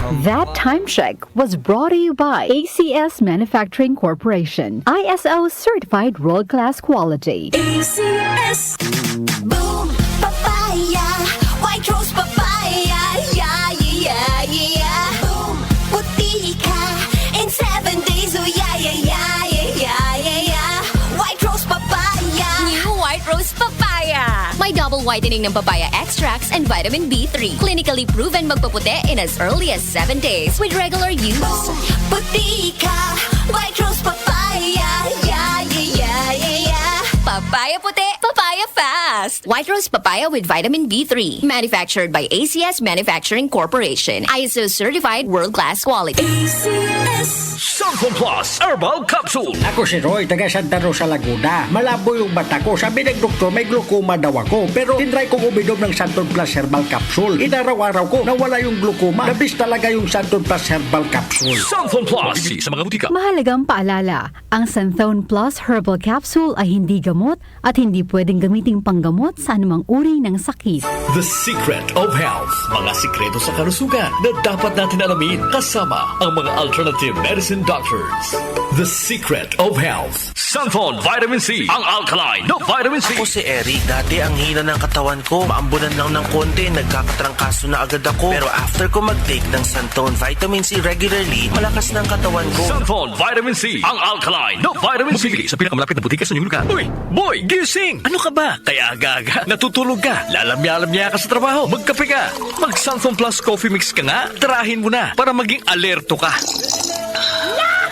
That time check was brought to you by ACS Manufacturing Corporation, ISO certified world-class quality. ACS Boom Papaya White Rose Papaya Yeah, yeah, yeah Boom Puti ka in 7 days Oh yeah, yeah, yeah, yeah, yeah, yeah White Rose Papaya New White Rose Papaya. May double whitening ng papaya extracts and vitamin B3. Clinically proven magpaputi in as early as 7 days with regular use. Boom Puti ka White Rose Papaya Yeah, yeah, yeah, yeah, yeah Papaya puti, papaya fast. White Rose Papaya with vitamin B3. Manufactured by ACS Manufacturing Corporation. ISO certified world-class quality. ACS Sanfon Plus Herbal Capsule. Ako si Roy, taga Santa Rosa, Laguna. Malabo yung mata ko. Sabi ng doktor, may glaucoma daw ako. Pero tinry kong uminom ng Santon Plus Herbal Capsule. Inaraw-araw ko, nawala yung glaucoma. Nabis talaga yung Santon Plus Herbal Capsule. Sanfon Plus. Bibili sa mga butika. Mahalagang paalala, ang Santhone Plus Herbal Capsule ay hindi gamot at hindi pwedeng gamiting panggamot sa anumang uri ng sakit. The Secret of Health. Mga sikreto sa kalusugan na dapat natin alamin kasama ang mga alternative medicine doctors. The Secret of Health. Sanfon Vitamin C. Ang alkaline na vitamin C. Ako si Eric. Dati ang hina ng katawan ko. Maambunan lang ng konti. Nagkakatrangkaso na agad ako. Pero after ko mag-take ng Santon Vitamin C regularly, malakas ng katawan ko. Sanfon Vitamin C. Ang alkaline na vitamin C. Mabibili sa pinakamalapit na butika sa inyong lugar. Uy! Boy! Gising! Ano ka ba? Kaya aga-aga. Natutulog ka. Lalamya-lamya ka sa trabaho. Magkape ka. Mag-Sanfon Plus Coffee Mix ka nga. Tarahin mo na para maging alerto ka.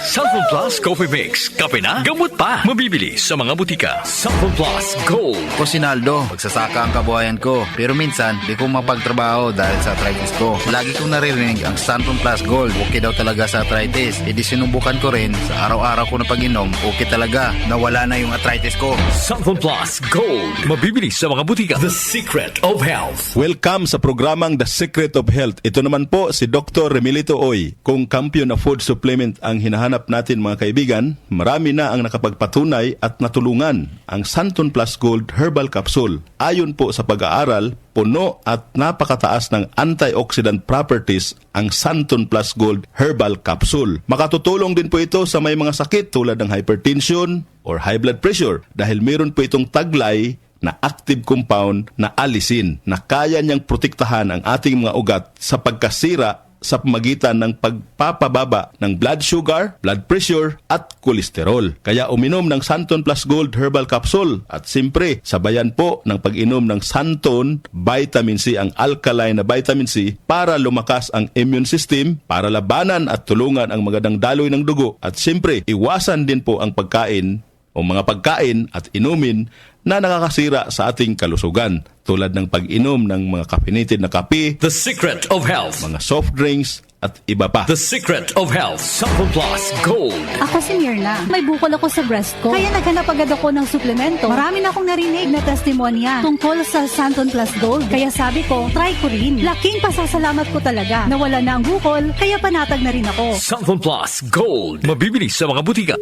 Sanfon Plus Coffee Mix. Kape na, gamot pa. Mabibili sa mga butika. Sanfon Plus Gold. Ako si Naldo, magsasaka ang kabuhayan ko. Pero minsan, di ko mapagtrabaho dahil sa arthritis ko. Lagi kong naririnig ang Santon Plus Gold. Okay daw talaga sa arthritis. E di sinubukan ko rin. Sa araw-araw ko na pag-inom, okay talaga. Nawala na yung arthritis ko. Sanfon Plus Gold. Mabibili sa mga butika. The Secret of Health. Welcome sa programang The Secret of Health. Ito naman po si Dr. Remilito Oy. Kung kampiyon na food supplement ang hinahanap natin mga kaibigan, marami na ang nakapagpatunay at natulungan ang Santon Plus Gold Herbal Capsule. Ayon po sa pag-aaral, puno at napakataas ng antioxidant properties ang Santon Plus Gold Herbal Capsule. Makatutulong din po ito sa may mga sakit tulad ng hypertension or high blood pressure dahil meron po itong taglay na active compound na alisin na kaya niyang protektahan ang ating mga ugat sa pagkasira sa pamagitan ng pagpapababa ng blood sugar, blood pressure at kolesterol. Kaya uminom ng Santon Plus Gold Herbal Capsule at simpre sabayan po ng pag-inom ng Santon Vitamin C, ang alkaline na vitamin C para lumakas ang immune system, para labanan at tulungan ang magandang daloy ng dugo at simpre iwasan din po ang pagkain o mga pagkain at inumin na nakakasira sa ating kalusugan tulad ng pag-inom ng mga caffeinated na kape, The Secret of Health. mga soft drinks at iba pa. The Secret of Health. Sanfon Plus Gold. Ako si Mirna. May bukol ako sa breast ko. Kaya naghanap agad ako ng suplemento. Marami na akong narinig na testimonya tungkol sa Santon Plus Gold. Kaya sabi ko, try ko rin. Laking pasasalamat ko talaga. Nawala na ang bukol, kaya panatag na rin ako. Sanfon Plus Gold. Mabibili sa mga butika.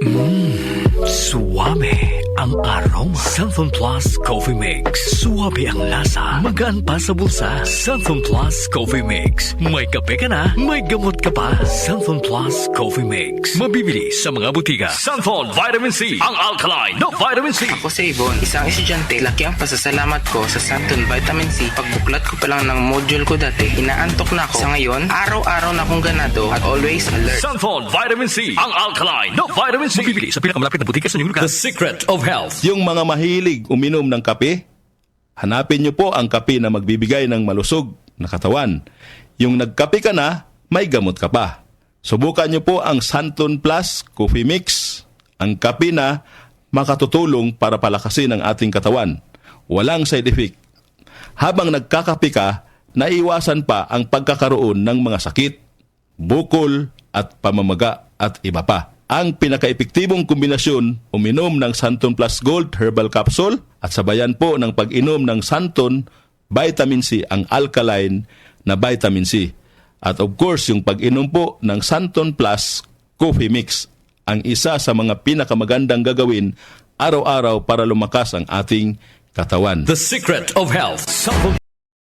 Suwabe ang aroma. Sanfon Plus Coffee Mix. Suwabe ang lasa. Magaan pa sa bulsa. Sanfon Plus Coffee Mix. May kape ka na, may gamot ka pa. Sanfon Plus Coffee Mix. Mabibili sa mga butika. Sanfon Vitamin C. Ang alkaline na vitamin C. Ako si Ibon, isang estudyante. Laki ang pasasalamat ko sa Santon Vitamin C. Pagbuklat ko pa lang ng module ko dati, inaantok na ako. Sa ngayon, araw-araw na akong ganado at always alert. Sanfon Vitamin C. Ang alkaline na vitamin C. Mabibili sa pinakamalapit na butika sa inyong lugar. The Secret of Health. Yung mga mahilig uminom ng kape, hanapin niyo po ang kape na magbibigay ng malusog na katawan. Yung nagkape ka na, may gamot ka pa. Subukan niyo po ang Santon Plus Coffee Mix, ang kape na makatutulong para palakasin ang ating katawan. Walang side effect. Habang nagkakape ka, naiwasan pa ang pagkakaroon ng mga sakit, bukol at pamamaga at iba pa. Ang pinaka-epektibong kombinasyon, uminom ng Santon Plus Gold Herbal Capsule at sabayan po ng pag-inom ng Santon Vitamin C, ang alkaline na vitamin C. At of course, yung pag-inom po ng Santon Plus Coffee Mix, ang isa sa mga pinakamagandang gagawin araw-araw para lumakas ang ating katawan. The Secret of Health. Sanfon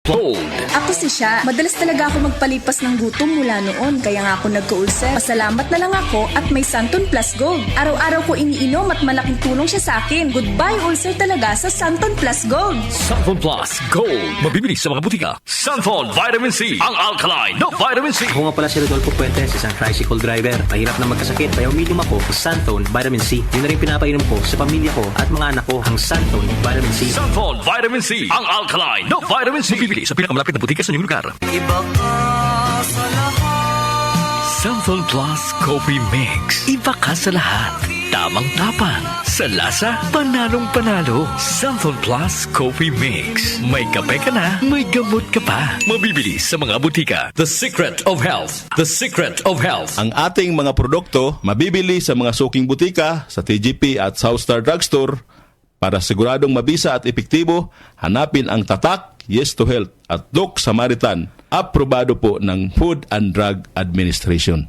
Gold. Ako si Sha. Madalas talaga ako magpalipas ng gutom mula noon. Kaya nga ako nagka-ulcer. Pasalamat na lang ako at may Santon Plus Gold. Araw-araw ko iniinom at malaking tulong siya sa akin. Goodbye ulcer talaga sa Santon Plus Gold. Santon Plus Gold. Mabibili sa mga butika. Santon Vitamin C. Ang alkaline na vitamin C. Ako nga pala si Rodolfo Puentes, isang tricycle driver. Mahirap na magkasakit, kaya uminom ako sa Santon Vitamin C. Yun na rin pinapainom ko sa pamilya ko at mga anak ko ang Santon Vitamin C. Santon Vitamin C. Ang alkaline na vitamin C. Mabibili sa pinakamalapit na butika sa inyong lugar. Iba ka sa lahat. Santon Plus Coffee Mix. Iba ka sa lahat. Tamang-tapang. Sa lasa, panalong-panalo. Santon Plus Coffee Mix. May kape ka na, may gamot ka pa. Mabibili sa mga butika. The Secret of Health. The Secret of Health. Ang ating mga produkto mabibili sa mga suking butika, sa TGP at Southstar Drugstore. Para siguradong mabisa at epektibo, hanapin ang tatak Yes to Health at Doc Samaritan. Aprobado po ng Food and Drug Administration.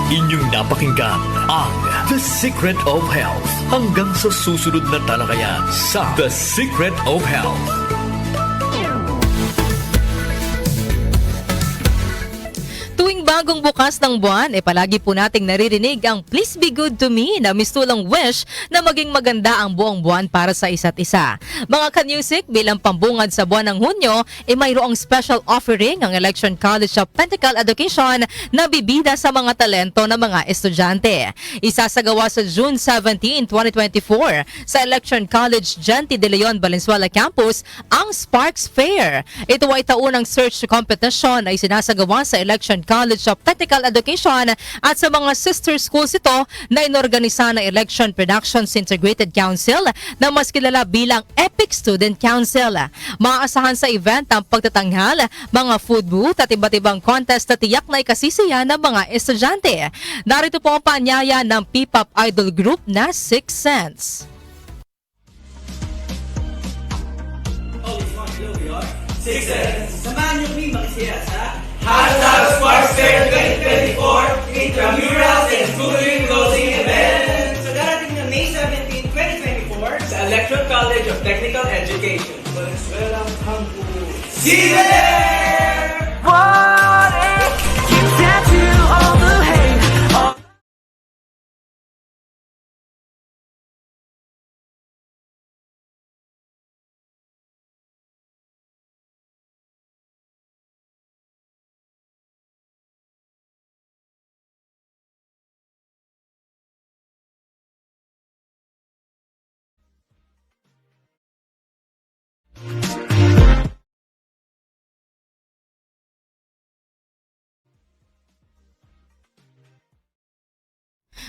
Inyong napakinggan ang The Secret of Health. Hanggang sa susunod na talakayan sa The Secret of Health. Tuwing bagong bukas ng buwan, palagi po nating naririnig ang Please Be Good to Me na mistulang wish na maging maganda ang buong buwan para sa isa't isa. Mga ka-music, bilang pambungad sa buwan ng Hunyo, mayroong special offering ang Election College of Technical Education na bibida sa mga talento ng mga estudyante. Isasagawa sa June 17, 2024 sa Election College Gente de Leon, Valenzuela Campus ang Sparks Fair. Ito ay taunang search competition na isinasagawa sa Election College of Technical Education at sa mga sister schools ito na inorganisa ng Election Productions Integrated Council na mas kilala bilang Epic Student Council. Maaasahan sa event ang pagtatanghal, mga food booth at iba't ibang contest na tiyak na ikasisiya ng mga estudyante. Narito po ang paanyaya ng P-pop idol group na 6 Cents. Samahan niyo kami makisaya sa #Sparks Fair 2024 Intramurals and Schooling Closing Event sa darating na May 17, 2024 sa Electron College of Technical Education, Valenzuela Campus. See you there! What if you tattoo all the hate?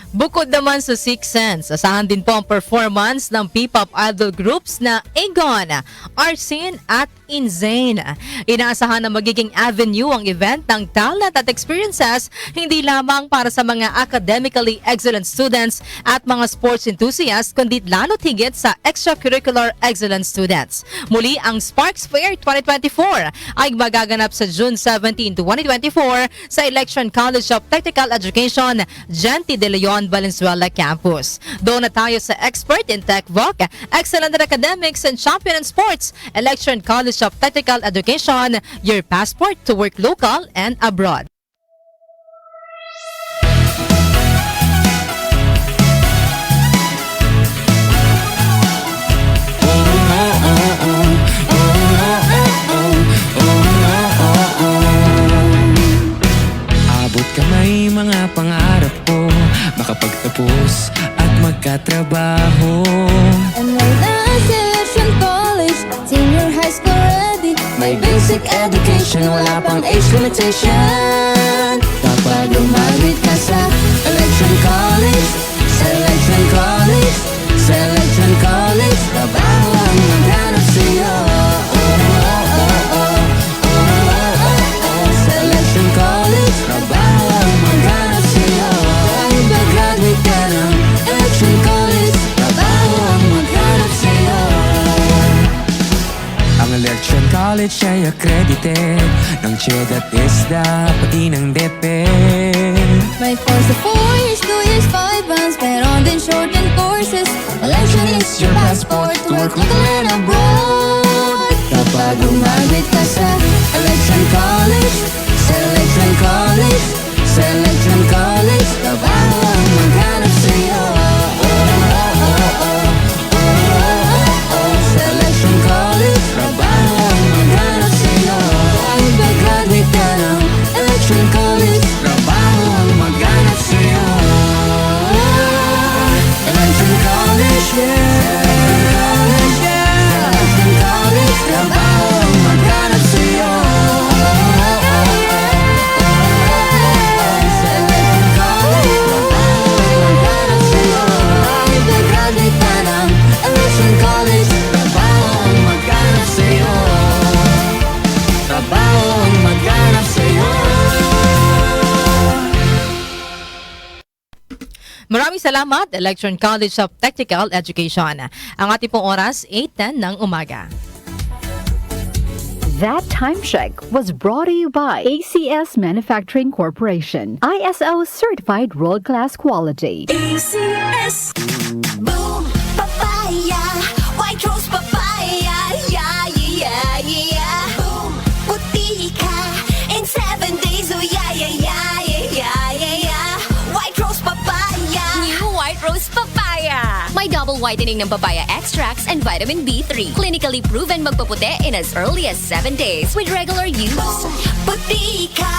Bukod naman sa 6 Cents, asahan din po ang performance ng P-pop idol groups na Aegon, Arsene at Insane. Inaasahan na magiging avenue ang event ng talent at experiences hindi lamang para sa mga academically excellent students at mga sports enthusiasts kundi lalo't higit sa extracurricular excellent students. Muli, ang Sparks Fair 2024 ay magaganap sa June 17, 2024 sa Election College of Technical Education, Gente de Leon, Valenzuela Campus. Doon na tayo sa expert in tech voc, excellent in academics and champion in sports, Election College of Technical Education, your passport to work local and abroad. Abot kamay mga pangarap ko, makapagtapos at magkatrabaho. Enrolled at Selection College, senior high school ready. May basic education, wala pang age limitation. Kapag lumapit ka sa Election College, Selection College, Selection College, trabaho ang maghanap sa'yo. Selection College, trabaho ang maghanap sa'yo. Kahit mag-graduate ka ng Election College, trabaho ang maghanap sa'yo. Ang Election College ay accredited ng CHED at ISDA, pati ng DepEd. May course of 4 years, 2 years, 5 months, meron din shortened courses. Election is your passport to work local and abroad. Kapag kapag gumamit ka sa Election College. Sa Election College, sa Election College, trabaho ang maghanap sa'yo. Sa Election College, trabaho ang maghanap sa'yo. Kahit mag-graduate ka ng Election College, trabaho ang maghanap sa'yo. Election College, yeah. Election College, trabaho ang maghanap sa'yo. Sa Election College, trabaho ang maghanap sa'yo. Kahit nag-graduate ka ng Election College, trabaho ang maghanap sa'yo. Trabaho ang maghanap sa'yo. Maraming salamat, Election College of Technical Education. Ang ating pong oras, 8:10 ng umaga. That time check was brought to you by ACS Manufacturing Corporation. ISO certified world-class quality. ACS. Boom, papaya. White rose papaya. Yeah, yeah, yeah. Boom, puti ka. In 7 days, oh yeah, yeah, yeah, yeah, yeah, yeah. White rose papaya. New White Rose Papaya. May double whitening ng papaya extracts and vitamin B3. Clinically proven magpaputi in as early as 7 days with regular use. Boom, puti ka.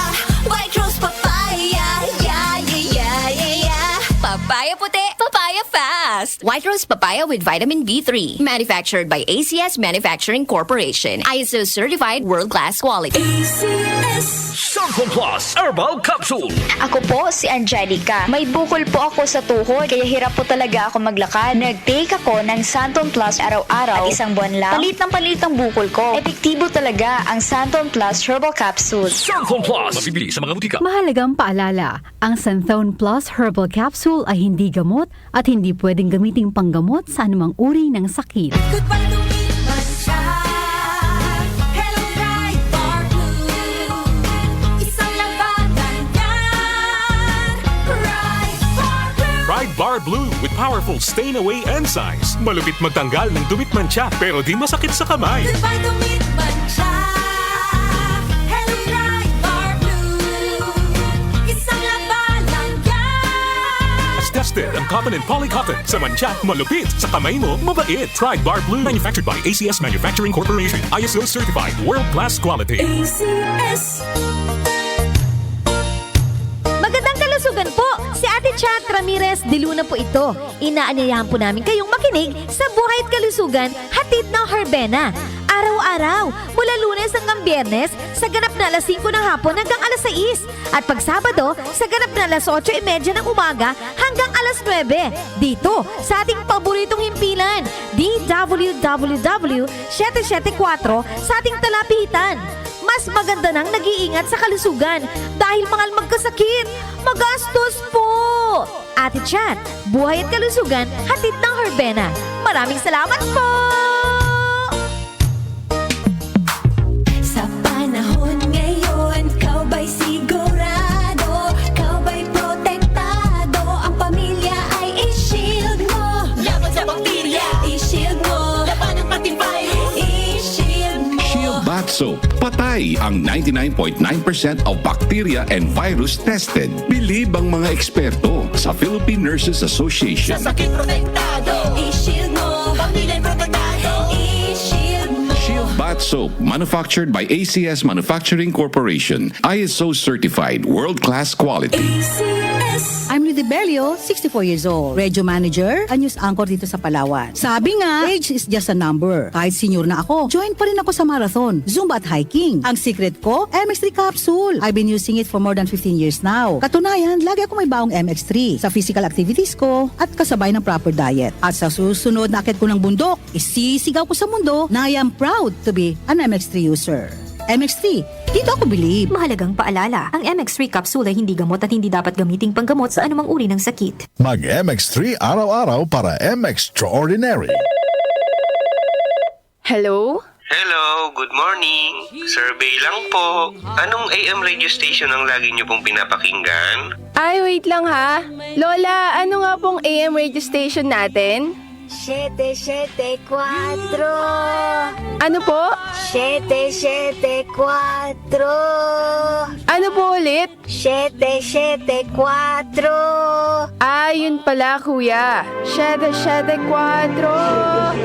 White rose papaya. Yeah, yeah, yeah, yeah, yeah. Papaya puti, papaya fast. White Rose Papaya with vitamin B3. Manufactured by ACS Manufacturing Corporation. ISO certified world-class quality. ACS. Santon Plus Herbal Capsule. Ako po si Angelica. May bukol po ako sa tuhod, kaya hirap po talaga ako maglakad. Nag-take ako ng Santon Plus araw-araw at isang buwan lang. Palit ang bukol ko. Epektibo talaga ang Santon Plus Herbal Capsule. Santon Plus. Mabibili sa mga butika. Mahalagang paalala, ang Santhone Plus Herbal Capsule ay hindi gamot at hindi pwedeng gamiting panggamot sa anumang uri ng sakit. Goodbye to me, Masya. Hello, bright bar blue. Isang labanan yan. Bright bar blue. Pride Bar Blue with powerful stain-away enzymes. Malupit magtanggal ng dumit mancha pero di masakit sa kamay. Goodbye to me, Masya. Hello, bright bar blue. Isang labanan yan. As tested ang cotton and polycotton. Sa mancha, malupit. Sa kamay mo, mabait. Pride Bar Blue. Manufactured by ACS Manufacturing Corporation. ISO certified. World-class quality. ACS. Magandang kalusugan po! Si Ate Chat Ramirez de Luna po ito. Inaanyayahan po namin kayong makinig sa Buhay at Kalusugan, hatid ng Herbena. Araw-araw, mula Lunes hanggang Biyernes, sa ganap na alas 5 ng hapon hanggang alas 6. At pag Sabado, sa ganap na alas 8:30 ng umaga hanggang alas 9. Dito, sa ating paboritong himpilan, DWWW 774 sa ating talapitan. Mas maganda nang nag-iingat sa kalusugan dahil mahal magkasakit. Magastos po! Ate Chat, Buhay at Kalusugan, hatid ng Herbena. Maraming salamat po! Sa panahon ngayon, kau ba'y sigurado? Kau ba'y protektado? Ang pamilya ay i-shield mo. Laban sa bakterya, i-shield mo. Laban ng pati virus, i-shield mo. Shield Bath Soap. Patay ang 99.9% of bacteria and virus tested. Bilib ang mga eksperto sa Philippine Nurses Association. Sa sakit protektado, i-shield mo. Pamilya protektado, i-shield mo. Shield Bath Soap, manufactured by ACS Manufacturing Corporation. ISO certified, world-class quality. I'm Rudy Belio, 64 years old. Radio manager, a news anchor dito sa Palawan. Sabi nga, age is just a number. Kahit senior na ako, join pa rin ako sa marathon, Zumba at hiking. Ang secret ko, MX3 capsule. I've been using it for more than 15 years now. Katunayan, lagi ako may baong MX3 sa physical activities ko at kasabay ng proper diet. At sa susunod na akit ko ng bundok, isisigaw ko sa mundo na I am proud to be an MX3 user. MX3, dito ako believe. Mahalagang paalala, ang MX3 capsule ay hindi gamot at hindi dapat gamiting panggamot sa anumang uri ng sakit. Mag-MX3 araw-araw para M-Extraordinary. Hello? Hello, good morning. Survey lang po. Anong AM radio station ang lagi niyo pong pinapakinggan? Ay, wait lang ha. Lola, ano nga pong AM radio station natin? 774. Ano po? 774. Ano po ulit? 774. Ah, yun pala kuya. 774.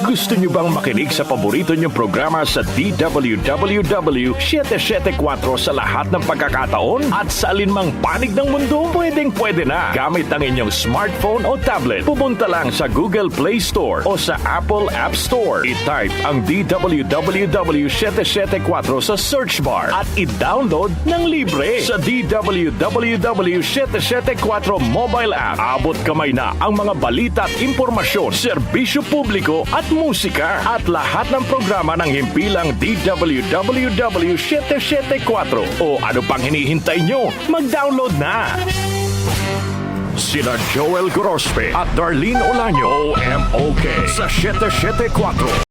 Gusto niyo bang makinig sa paborito niyong programa sa DWWW 774 sa lahat ng pagkakataon at sa alinmang panig ng mundo? Pwedeng-pwede na. Gamit ang inyong smartphone o tablet. Pumunta lang sa Google Play Store o sa Apple App Store. I-type ang DWWW 774 sa search bar at i-download ng libre. Sa DWWW 774 mobile app, abot kamay na ang mga balita at impormasyon, serbisyo publiko at musika at lahat ng programa ng himpilang DWWW 774. O ano pang hinihintay nyo? Mag-download na! Sina Joel Gorospe at Darlene Olaño, OMOK sa 774.